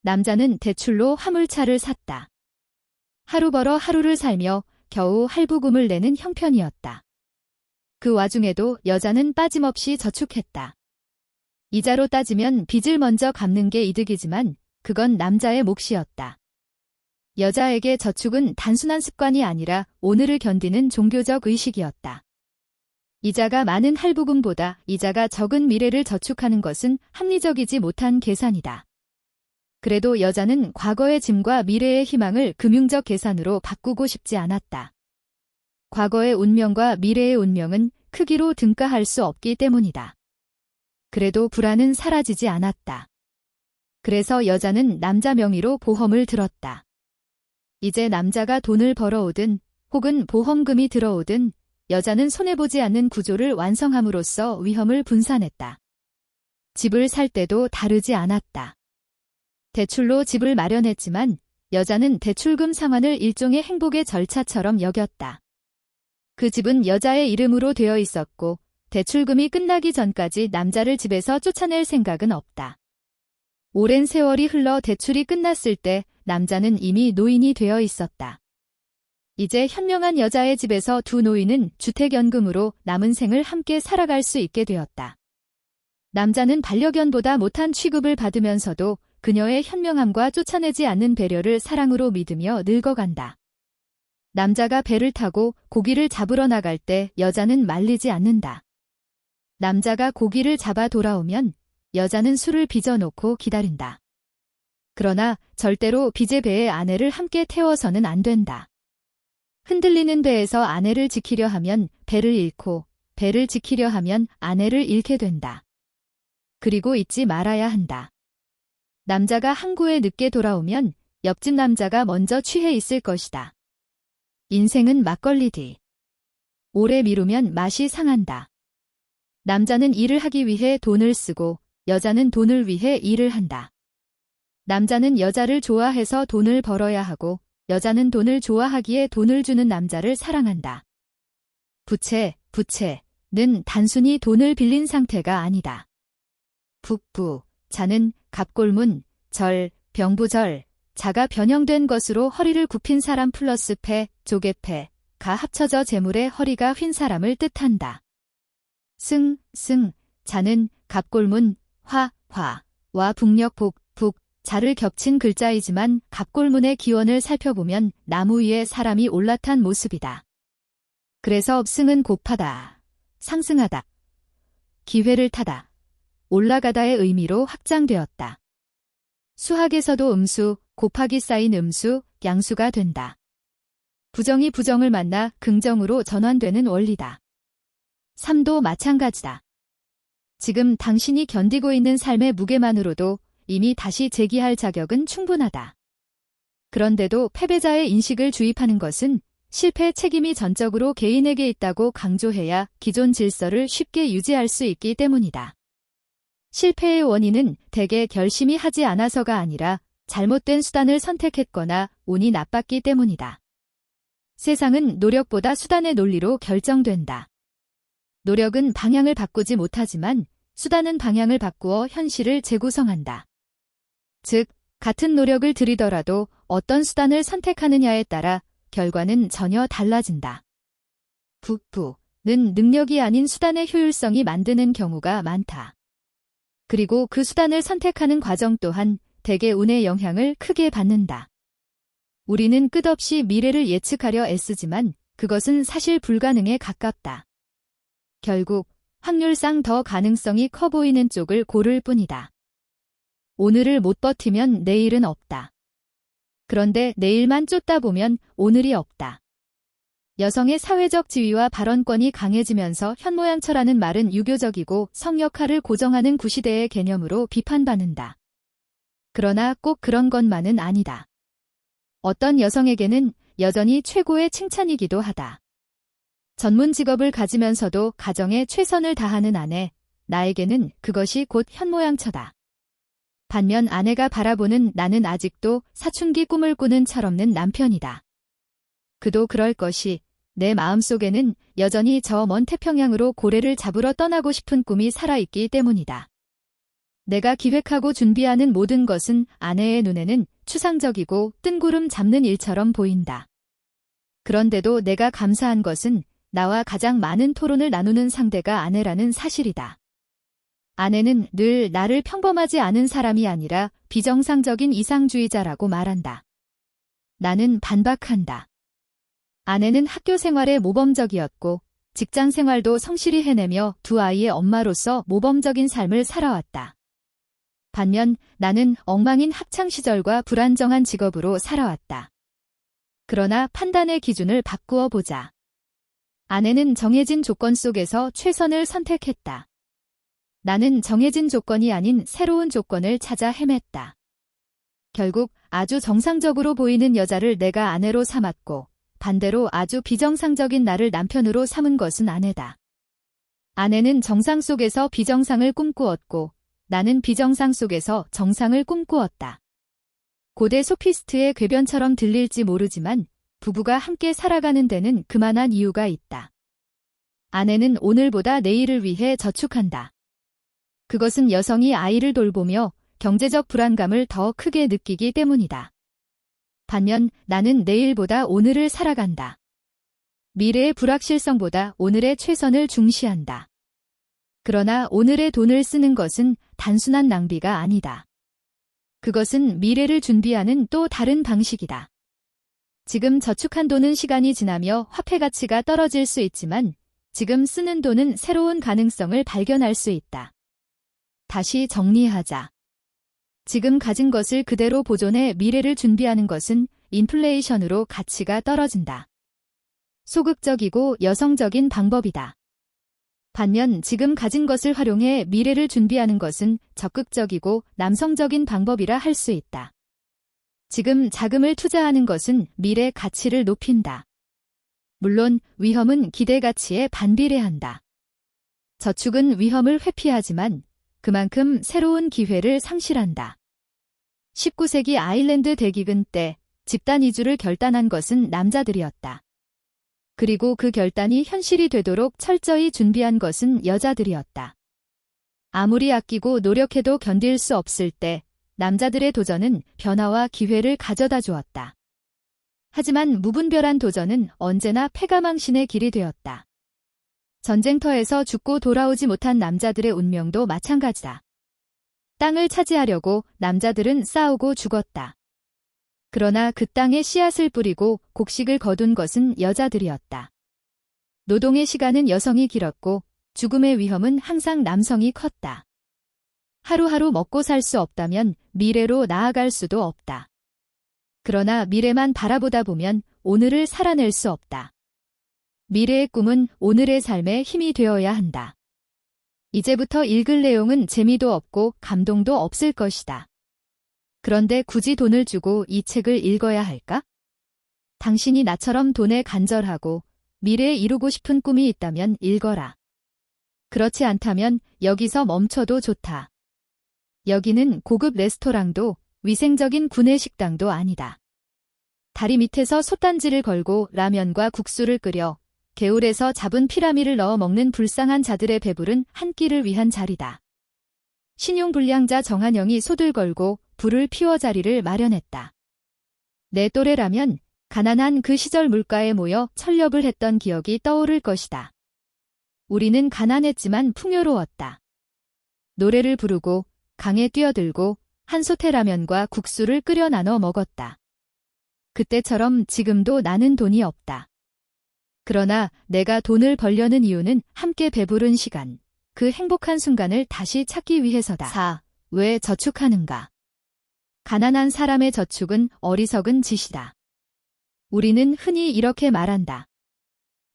남자는 대출로 화물차를 샀다. 하루 벌어 하루를 살며 겨우 할부금을 내는 형편이었다. 그 와중에도 여자는 빠짐없이 저축했다. 이자로 따지면 빚을 먼저 갚는 게 이득이지만 그건 남자의 몫이었다. 여자에게 저축은 단순한 습관이 아니라 오늘을 견디는 종교적 의식이었다. 이자가 많은 할부금보다 이자가 적은 미래를 저축하는 것은 합리적이지 못한 계산이다. 그래도 여자는 과거의 짐과 미래의 희망을 금융적 계산으로 바꾸고 싶지 않았다. 과거의 운명과 미래의 운명은 크기로 등가할 수 없기 때문이다. 그래도 불안은 사라지지 않았다. 그래서 여자는 남자 명의로 보험을 들었다. 이제 남자가 돈을 벌어오든 혹은 보험금이 들어오든 여자는 손해보지 않는 구조를 완성함으로써 위험을 분산했다. 집을 살 때도 다르지 않았다. 대출로 집을 마련했지만 여자는 대출금 상환을 일종의 행복의 절차처럼 여겼다. 그 집은 여자의 이름으로 되어 있었고 대출금이 끝나기 전까지 남자를 집에서 쫓아낼 생각은 없다. 오랜 세월이 흘러 대출이 끝났을 때 남자는 이미 노인이 되어 있었다. 이제 현명한 여자의 집에서 두 노인은 주택연금으로 남은 생을 함께 살아갈 수 있게 되었다. 남자는 반려견보다 못한 취급을 받으면서도 그녀의 현명함과 쫓아내지 않는 배려를 사랑으로 믿으며 늙어간다. 남자가 배를 타고 고기를 잡으러 나갈 때 여자는 말리지 않는다. 남자가 고기를 잡아 돌아오면 여자는 술을 빚어놓고 기다린다. 그러나 절대로 빚의 배에 아내를 함께 태워서는 안 된다. 흔들리는 배에서 아내를 지키려 하면 배를 잃고 배를 지키려 하면 아내를 잃게 된다. 그리고 잊지 말아야 한다. 남자가 항구에 늦게 돌아오면 옆집 남자가 먼저 취해 있을 것이다. 인생은 막걸리디. 오래 미루면 맛이 상한다. 남자는 일을 하기 위해 돈을 쓰고 여자는 돈을 위해 일을 한다. 남자는 여자를 좋아해서 돈을 벌어야 하고 여자는 돈을 좋아하기에 돈을 주는 남자를 사랑한다. 부채는 단순히 돈을 빌린 상태가 아니다. 자는 갑골문, 병부절, 자가 변형된 것으로 허리를 굽힌 사람 플러스 조개패가 합쳐져 재물의 허리가 휜 사람을 뜻한다. 자는 갑골문, 화와 북녘 자를 겹친 글자이지만 갑골문의 기원을 살펴보면 나무 위에 사람이 올라탄 모습이다. 그래서 승은 곱하다, 상승하다, 기회를 타다, 올라가다의 의미로 확장되었다. 수학에서도 음수, 곱하기 쌓인 음수, 양수가 된다. 부정이 부정을 만나 긍정으로 전환되는 원리다. 삶도 마찬가지다. 지금 당신이 견디고 있는 삶의 무게만으로도 이미 다시 재기할 자격은 충분하다. 그런데도 패배자의 인식을 주입하는 것은 실패 책임이 전적으로 개인에게 있다고 강조해야 기존 질서를 쉽게 유지할 수 있기 때문이다. 실패의 원인은 대개 결심이 하지 않아서가 아니라 잘못된 수단을 선택했거나 운이 나빴기 때문이다. 세상은 노력보다 수단의 논리로 결정된다. 노력은 방향을 바꾸지 못하지만 수단은 방향을 바꾸어 현실을 재구성한다. 즉, 같은 노력을 들이더라도 어떤 수단을 선택하느냐에 따라 결과는 전혀 달라진다. 는 능력이 아닌 수단의 효율성이 만드는 경우가 많다. 그리고 그 수단을 선택하는 과정 또한 대개 운의 영향을 크게 받는다. 우리는 끝없이 미래를 예측하려 애쓰지만 그것은 사실 불가능에 가깝다. 결국 확률상 더 가능성이 커 보이는 쪽을 고를 뿐이다. 오늘을 못 버티면 내일은 없다. 그런데 내일만 쫓다 보면 오늘이 없다. 여성의 사회적 지위와 발언권이 강해지면서 현모양처라는 말은 유교적이고 성 역할을 고정하는 구시대의 개념으로 비판받는다. 그러나 꼭 그런 것만은 아니다. 어떤 여성에게는 여전히 최고의 칭찬이기도 하다. 전문 직업을 가지면서도 가정에 최선을 다하는 아내, 나에게는 그것이 곧 현모양처다. 반면 아내가 바라보는 나는 아직도 사춘기 꿈을 꾸는 철없는 남편이다. 그도 그럴 것이 내 마음속에는 여전히 저 먼 태평양으로 고래를 잡으러 떠나고 싶은 꿈이 살아있기 때문이다. 내가 기획하고 준비하는 모든 것은 아내의 눈에는 추상적이고 뜬구름 잡는 일처럼 보인다. 그런데도 내가 감사한 것은 나와 가장 많은 토론을 나누는 상대가 아내라는 사실이다. 아내는 늘 나를 평범하지 않은 사람이 아니라 비정상적인 이상주의자라고 말한다. 나는 반박한다. 아내는 학교 생활에 모범적이었고 직장 생활도 성실히 해내며 두 아이의 엄마로서 모범적인 삶을 살아왔다. 반면 나는 엉망인 학창시절과 불안정한 직업으로 살아왔다. 그러나 판단의 기준을 바꾸어 보자. 아내는 정해진 조건 속에서 최선을 선택했다. 나는 정해진 조건이 아닌 새로운 조건을 찾아 헤맸다. 결국 아주 정상적으로 보이는 여자를 내가 아내로 삼았고 반대로 아주 비정상적인 나를 남편으로 삼은 것은 아내다. 아내는 정상 속에서 비정상을 꿈꾸었고 나는 비정상 속에서 정상을 꿈꾸었다. 고대 소피스트의 궤변처럼 들릴지 모르지만 부부가 함께 살아가는 데는 그만한 이유가 있다. 아내는 오늘보다 내일을 위해 저축한다. 그것은 여성이 아이를 돌보며 경제적 불안감을 더 크게 느끼기 때문이다. 반면 나는 내일보다 오늘을 살아간다. 미래의 불확실성보다 오늘의 최선을 중시한다. 그러나 오늘의 돈을 쓰는 것은 단순한 낭비가 아니다. 그것은 미래를 준비하는 또 다른 방식이다. 지금 저축한 돈은 시간이 지나며 화폐 가치가 떨어질 수 있지만 지금 쓰는 돈은 새로운 가능성을 발견할 수 있다. 다시 정리하자. 지금 가진 것을 그대로 보존해 미래를 준비하는 것은 인플레이션으로 가치가 떨어진다. 소극적이고 여성적인 방법이다. 반면 지금 가진 것을 활용해 미래를 준비하는 것은 적극적이고 남성적인 방법이라 할 수 있다. 지금 자금을 투자하는 것은 미래 가치를 높인다. 물론 위험은 기대 가치에 반비례한다. 저축은 위험을 회피하지만 그만큼 새로운 기회를 상실한다. 19세기 아일랜드 대기근 때 집단 이주를 결단한 것은 남자들이었다. 그리고 그 결단이 현실이 되도록 철저히 준비한 것은 여자들이었다. 아무리 아끼고 노력해도 견딜 수 없을 때 남자들의 도전은 변화와 기회를 가져다 주었다. 하지만 무분별한 도전은 언제나 패가망신의 길이 되었다. 전쟁터에서 죽고 돌아오지 못한 남자들의 운명도 마찬가지다. 땅을 차지하려고 남자들은 싸우고 죽었다. 그러나 그 땅에 씨앗을 뿌리고 곡식을 거둔 것은 여자들이었다. 노동의 시간은 여성이 길었고 죽음의 위험은 항상 남성이 컸다. 하루하루 먹고 살 수 없다면 미래로 나아갈 수도 없다. 그러나 미래만 바라보다 보면 오늘을 살아낼 수 없다. 미래의 꿈은 오늘의 삶의 힘이 되어야 한다. 이제부터 읽을 내용은 재미도 없고 감동도 없을 것이다. 그런데 굳이 돈을 주고 이 책을 읽어야 할까? 당신이 나처럼 돈에 간절하고 미래에 이루고 싶은 꿈이 있다면 읽어라. 그렇지 않다면 여기서 멈춰도 좋다. 여기는 고급 레스토랑도 위생적인 구내식당도 아니다. 다리 밑에서 솥단지를 걸고 라면과 국수를 끓여 개울에서 잡은 피라미를 넣어 먹는 불쌍한 자들의 배부른 한 끼를 위한 자리다. 신용불량자 정한영이 솥을 걸고 불을 피워 자리를 마련했다. 내 또래라면 가난한 그 시절 물가에 모여 철렵을 했던 기억이 떠오를 것이다. 우리는 가난했지만 풍요로웠다. 노래를 부르고 강에 뛰어들고 한솥에 라면과 국수를 끓여 나눠 먹었다. 그때처럼 지금도 나는 돈이 없다. 그러나 내가 돈을 벌려는 이유는 함께 배부른 시간, 그 행복한 순간을 다시 찾기 위해서다. 4. 왜 저축하는가? 가난한 사람의 저축은 어리석은 짓이다. 우리는 흔히 이렇게 말한다.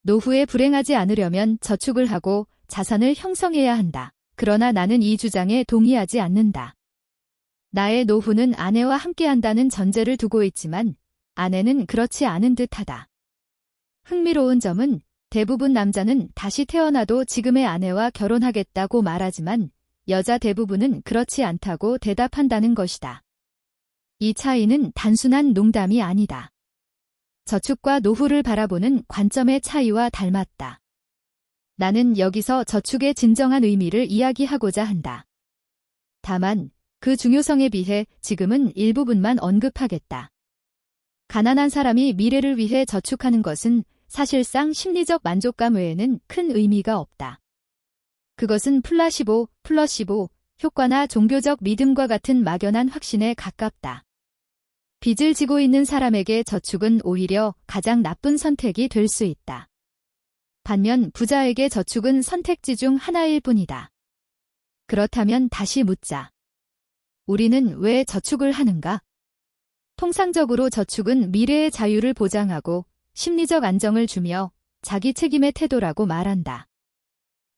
노후에 불행하지 않으려면 저축을 하고 자산을 형성해야 한다. 그러나 나는 이 주장에 동의하지 않는다. 나의 노후는 아내와 함께한다는 전제를 두고 있지만 아내는 그렇지 않은 듯하다. 흥미로운 점은 대부분 남자는 다시 태어나도 지금의 아내와 결혼하겠다고 말하지만 여자 대부분은 그렇지 않다고 대답한다는 것이다. 이 차이는 단순한 농담이 아니다. 저축과 노후를 바라보는 관점의 차이와 닮았다. 나는 여기서 저축의 진정한 의미를 이야기하고자 한다. 다만 그 중요성에 비해 지금은 일부분만 언급하겠다. 가난한 사람이 미래를 위해 저축하는 것은 사실상 심리적 만족감 외에는 큰 의미가 없다. 그것은 플라시보 효과나 종교적 믿음과 같은 막연한 확신에 가깝다. 빚을 지고 있는 사람에게 저축은 오히려 가장 나쁜 선택이 될 수 있다. 반면 부자에게 저축은 선택지 중 하나일 뿐이다. 그렇다면 다시 묻자. 우리는 왜 저축을 하는가? 통상적으로 저축은 미래의 자유를 보장하고 심리적 안정을 주며 자기 책임의 태도라고 말한다.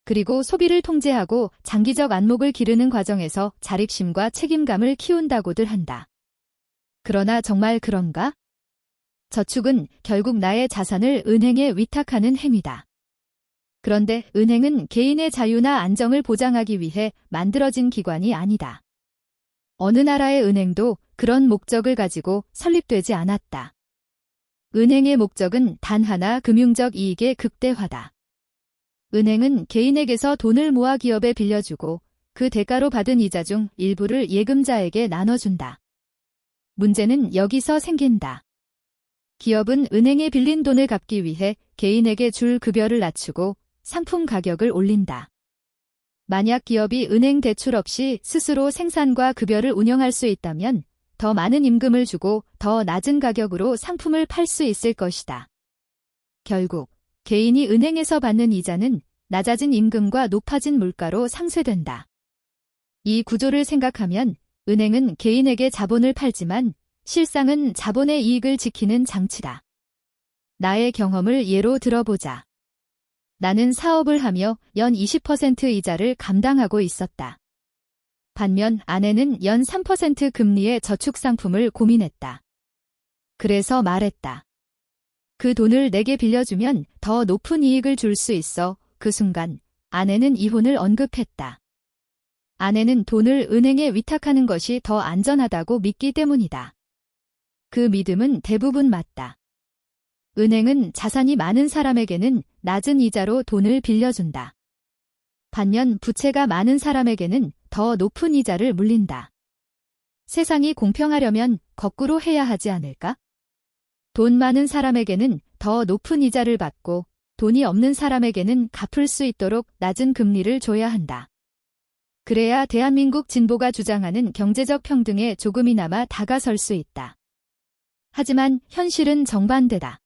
그리고 소비를 통제하고 장기적 안목을 기르는 과정에서 자립심과 책임감을 키운다고들 한다. 그러나 정말 그런가? 저축은 결국 나의 자산을 은행에 위탁하는 행위다. 그런데 은행은 개인의 자유나 안정을 보장하기 위해 만들어진 기관이 아니다. 어느 나라의 은행도 그런 목적을 가지고 설립되지 않았다. 은행의 목적은 단 하나, 금융적 이익의 극대화다. 은행은 개인에게서 돈을 모아 기업에 빌려주고 그 대가로 받은 이자 중 일부를 예금자에게 나눠준다. 문제는 여기서 생긴다. 기업은 은행에 빌린 돈을 갚기 위해 개인에게 줄 급여를 낮추고 상품 가격을 올린다. 만약 기업이 은행 대출 없이 스스로 생산과 급여를 운영할 수 있다면 더 많은 임금을 주고 더 낮은 가격으로 상품을 팔 수 있을 것이다. 결국 개인이 은행에서 받는 이자는 낮아진 임금과 높아진 물가로 상쇄된다. 이 구조를 생각하면 은행은 개인에게 자본을 팔지만 실상은 자본의 이익을 지키는 장치다. 나의 경험을 예로 들어보자. 나는 사업을 하며 연 20% 이자를 감당하고 있었다. 반면 아내는 연 3% 금리의 저축 상품을 고민했다. 그래서 말했다. 그 돈을 내게 빌려주면 더 높은 이익을 줄 수 있어. 그 순간 아내는 이혼을 언급했다. 아내는 돈을 은행에 위탁하는 것이 더 안전하다고 믿기 때문이다. 그 믿음은 대부분 맞다. 은행은 자산이 많은 사람에게는 낮은 이자로 돈을 빌려준다. 반면 부채가 많은 사람에게는 더 높은 이자를 물린다. 세상이 공평하려면 거꾸로 해야 하지 않을까? 돈 많은 사람에게는 더 높은 이자를 받고 돈이 없는 사람에게는 갚을 수 있도록 낮은 금리를 줘야 한다. 그래야 대한민국 진보가 주장하는 경제적 평등에 조금이나마 다가설 수 있다. 하지만 현실은 정반대다.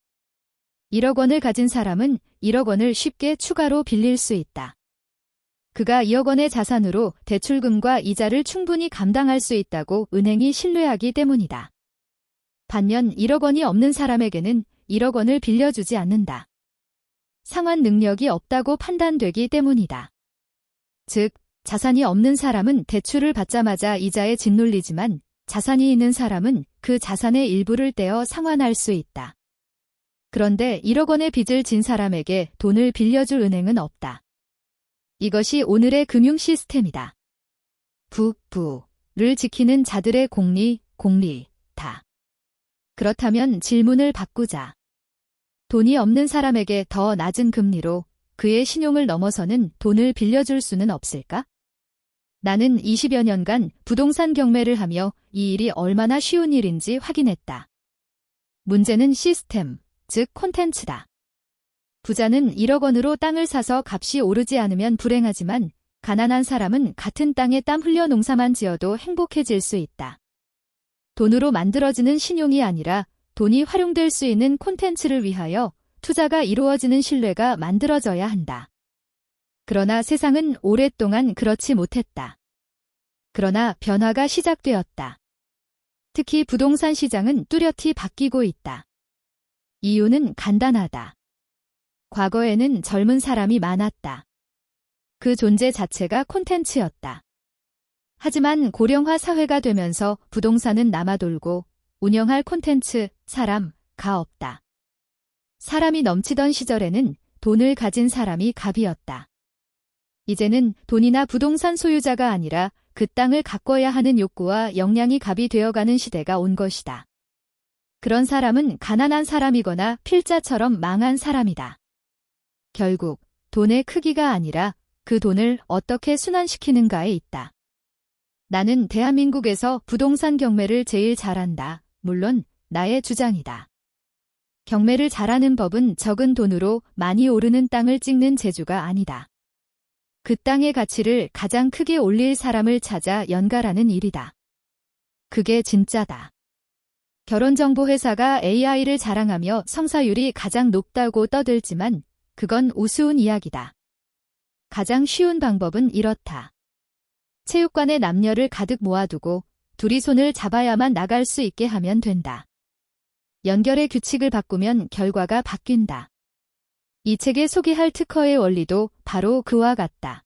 1억 원을 가진 사람은 1억 원을 쉽게 추가로 빌릴 수 있다. 그가 2억 원의 자산으로 대출금과 이자를 충분히 감당할 수 있다고 은행이 신뢰하기 때문이다. 반면 1억 원이 없는 사람에게는 1억 원을 빌려주지 않는다. 상환 능력이 없다고 판단되기 때문이다. 즉, 자산이 없는 사람은 대출을 받자마자 이자에 짓눌리지만 자산이 있는 사람은 그 자산의 일부를 떼어 상환할 수 있다. 그런데 1억 원의 빚을 진 사람에게 돈을 빌려줄 은행은 없다. 이것이 오늘의 금융 시스템이다. 부를 지키는 자들의 공리다. 그렇다면 질문을 바꾸자. 돈이 없는 사람에게 더 낮은 금리로 그의 신용을 넘어서는 돈을 빌려줄 수는 없을까? 나는 20여 년간 부동산 경매를 하며 이 일이 얼마나 쉬운 일인지 확인했다. 문제는 시스템, 즉 콘텐츠다. 부자는 1억 원으로 땅을 사서 값이 오르지 않으면 불행하지만 가난한 사람은 같은 땅에 땀 흘려 농사만 지어도 행복해질 수 있다. 돈으로 만들어지는 신용이 아니라 돈이 활용될 수 있는 콘텐츠를 위하여 투자가 이루어지는 신뢰가 만들어져야 한다. 그러나 세상은 오랫동안 그렇지 못했다. 그러나 변화가 시작되었다. 특히 부동산 시장은 뚜렷이 바뀌고 있다. 이유는 간단하다. 과거에는 젊은 사람이 많았다. 그 존재 자체가 콘텐츠였다. 하지만 고령화 사회가 되면서 부동산은 남아돌고 운영할 콘텐츠, 사람가 없다. 사람이 넘치던 시절에는 돈을 가진 사람이 갑이었다. 이제는 돈이나 부동산 소유자가 아니라 그 땅을 가꿔야 하는 욕구와 역량이 갑이 되어가는 시대가 온 것이다. 그런 사람은 가난한 사람이거나 필자처럼 망한 사람이다. 결국 돈의 크기가 아니라 그 돈을 어떻게 순환시키는가에 있다. 나는 대한민국에서 부동산 경매를 제일 잘한다. 물론 나의 주장이다. 경매를 잘하는 법은 적은 돈으로 많이 오르는 땅을 찍는 재주가 아니다. 그 땅의 가치를 가장 크게 올릴 사람을 찾아 연갈하는 일이다. 그게 진짜다. 결혼정보회사가 AI를 자랑하며 성사율이 가장 높다고 떠들지만 그건 우스운 이야기다. 가장 쉬운 방법은 이렇다. 체육관에 남녀를 가득 모아두고 둘이 손을 잡아야만 나갈 수 있게 하면 된다. 연결의 규칙을 바꾸면 결과가 바뀐다. 이 책에 소개할 특허의 원리도 바로 그와 같다.